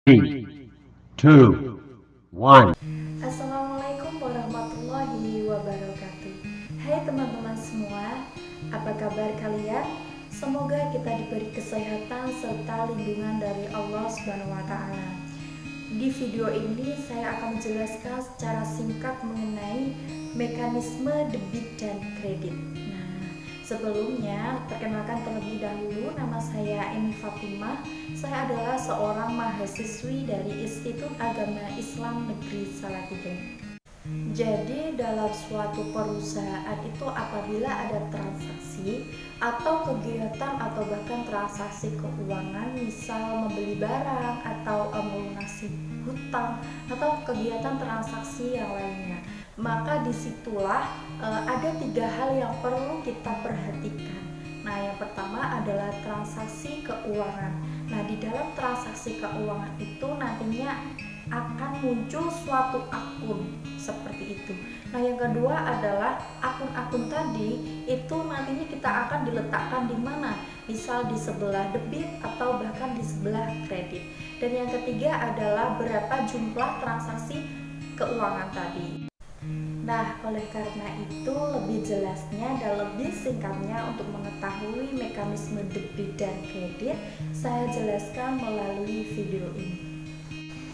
Three, two, one. Assalamualaikum warahmatullahi wabarakatuh. Hai teman-teman semua, apa kabar kalian? Semoga kita diberi kesehatan serta lindungan dari Allah Subhanahu wa taala. Di video ini saya akan menjelaskan secara singkat mengenai mekanisme debit dan kredit. Sebelumnya, perkenalkan terlebih dahulu, nama saya Eni Fatimah. Saya adalah seorang mahasiswi dari Institut Agama Islam Negeri Salatiga. Jadi dalam suatu perusahaan itu apabila ada transaksi atau kegiatan atau bahkan transaksi keuangan, misal membeli barang atau melunasi hutang atau kegiatan transaksi yang lainnya, maka disitulah ada tiga hal yang perlu kita perhatikan. Nah, yang pertama adalah transaksi keuangan. Nah, di dalam transaksi keuangan itu nantinya akan muncul suatu akun seperti itu. Nah, yang kedua adalah akun-akun tadi itu nantinya kita akan diletakkan di mana? Misal di sebelah debit atau bahkan di sebelah kredit. Dan yang ketiga adalah berapa jumlah transaksi keuangan tadi. Nah, oleh karena itu lebih jelasnya dan lebih singkatnya untuk mengetahui mekanisme debit dan kredit, saya jelaskan melalui video ini.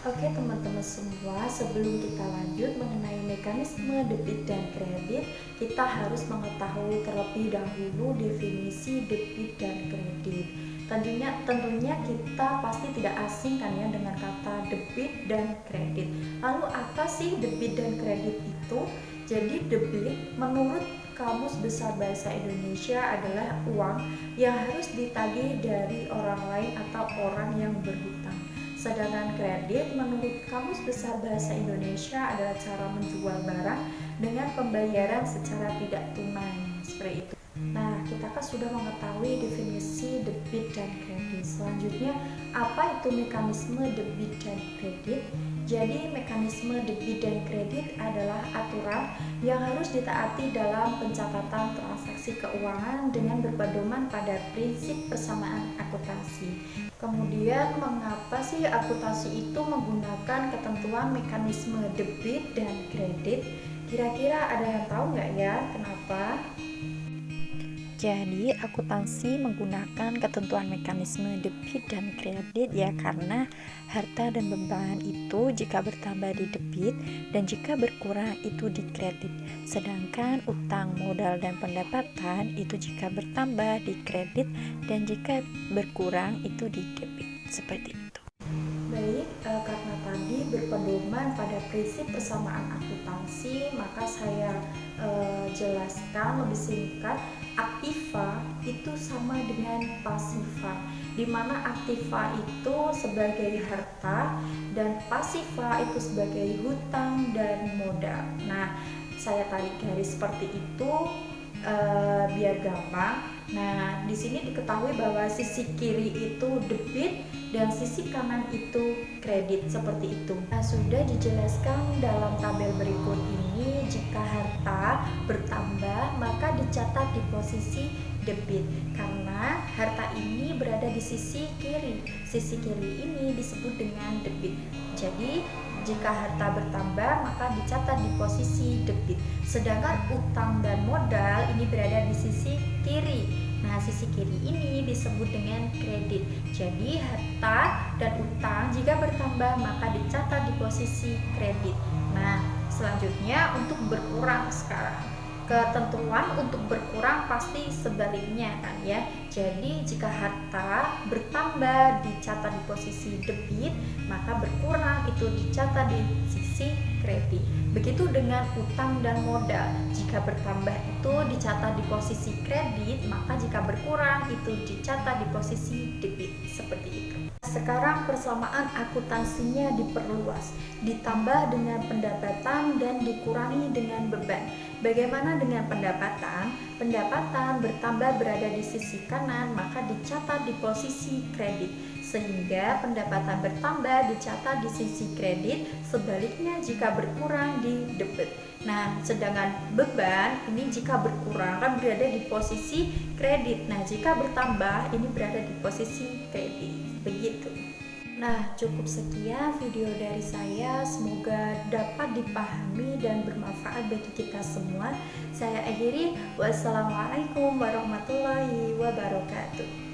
Oke teman-teman semua, sebelum kita lanjut mengenai mekanisme debit dan kredit, kita harus mengetahui terlebih dahulu definisi debit dan kredit. Tentunya kita pasti tidak asing kan ya dengan kata debit dan kredit. Lalu apa sih debit dan kredit itu? Jadi debit menurut Kamus Besar Bahasa Indonesia adalah uang yang harus ditagih dari orang lain atau orang yang berhutang. Sedangkan kredit menurut Kamus Besar Bahasa Indonesia adalah cara menjual barang dengan pembayaran secara tidak tunai, seperti itu. Nah, kita kan sudah mengetahui definisi debit dan kredit. Selanjutnya, apa itu mekanisme debit dan kredit? Jadi, mekanisme debit dan kredit adalah aturan yang harus ditaati dalam pencatatan transaksi keuangan dengan berpedoman pada prinsip persamaan akuntansi. Kemudian, mengapa sih akuntansi itu menggunakan ketentuan mekanisme debit dan kredit? Kira-kira ada yang tahu nggak ya kenapa? Jadi, akuntansi menggunakan ketentuan mekanisme debit dan kredit ya karena harta dan beban itu jika bertambah di debit dan jika berkurang itu di kredit. Sedangkan utang, modal, dan pendapatan itu jika bertambah di kredit dan jika berkurang itu di debit. Seperti itu. Baik, karena tadi berpedoman pada prinsip persamaan akuntansi, maka saya jelaskan lebih singkat. Aktiva itu sama dengan pasiva, di mana aktiva itu sebagai harta dan pasiva itu sebagai hutang dan modal. Nah, saya tarik garis seperti itu biar gampang. Nah, di sini diketahui bahwa sisi kiri itu debit dan sisi kanan itu kredit, seperti itu. Nah, sudah dijelaskan dalam tabel berikut ini, jika harta bertambah maka dicatat di posisi debit karena harta ini berada di sisi kiri. Sisi kiri ini disebut dengan debit. Jadi jika harta bertambah maka dicatat di posisi debit. Sedangkan utang dan modal ini berada di sisi kiri. Nah, sisi kiri ini disebut dengan kredit. Jadi harta dan utang jika bertambah maka dicatat di posisi kredit. Nah, selanjutnya untuk berkurang sekarang. Ketentuan untuk berkurang pasti sebaliknya kan ya. Jadi jika harta bertambah dicatat di posisi debit, maka berkurang itu dicatat di sisi kredit. Begitu dengan utang dan modal. Jika bertambah itu dicatat di posisi kredit, maka jika berkurang itu dicatat di posisi debit. Seperti itu. Sekarang persamaan akuntansinya diperluas, ditambah dengan pendapatan dan dikurangi dengan beban. Bagaimana dengan pendapatan? Pendapatan bertambah berada di sisi kanan, maka dicatat di posisi kredit. Sehingga pendapatan bertambah dicatat di sisi kredit, sebaliknya jika berkurang di debit. Nah, sedangkan beban ini jika berkurang kan berada di posisi kredit. Nah, jika bertambah ini berada di posisi kredit. Begitu. Nah, cukup sekian video dari saya. Semoga dapat dipahami dan bermanfaat bagi kita semua. Saya akhiri. Wassalamualaikum warahmatullahi wabarakatuh.